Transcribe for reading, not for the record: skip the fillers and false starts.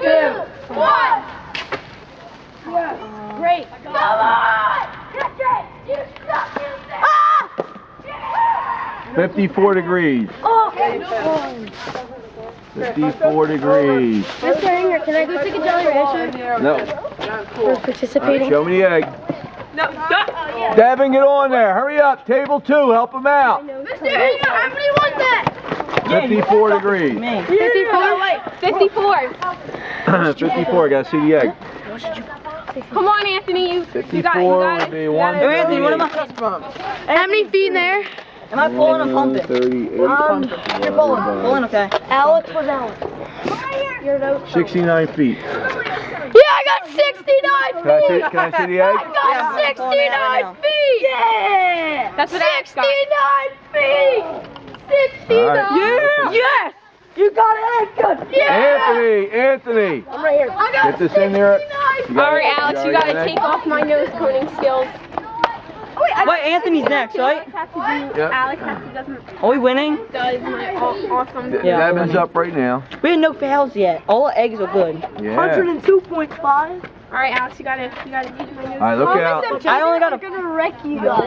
2, 1. Great. Come on! Catch it! You suck, you suck! 54 degrees. Oh! 54 degrees. Mr. Hanger, can I go take a Jolly Rancher? No. For participating? Show me the egg. No, stop. Devin, get on there. Hurry up. Table 2. Help him out. Mr. Hanger, how many was that? 54 degrees. 54. Wait, 54. 54. Gotta see the egg. Come on, Anthony. You 54 got it. would be 1. Anthony, what am I from? How many feet in there? Am I pulling or pumping? 38. You're pulling, okay. Alex was Alex. 69 feet. Yeah, I got 69 feet! Can I see the egg? I got 69 feet! Yeah! That's what Alex got. 69 feet! 69! All right. Yes! You got it, good! Yeah! Anthony. I'm right here. I got Get this in there. Alright, Alex, you gotta take off my nose coning skills. Wait, Anthony's next, right? Yep. Alex actually doesn't Are we winning? does my awesome. Yeah, Devin's up right now. We had no fails yet. All the eggs are good. Yeah. 102.5. Alright, Alex, you gotta take my nose. All right, look out. I only got a I'm gonna wreck you guys.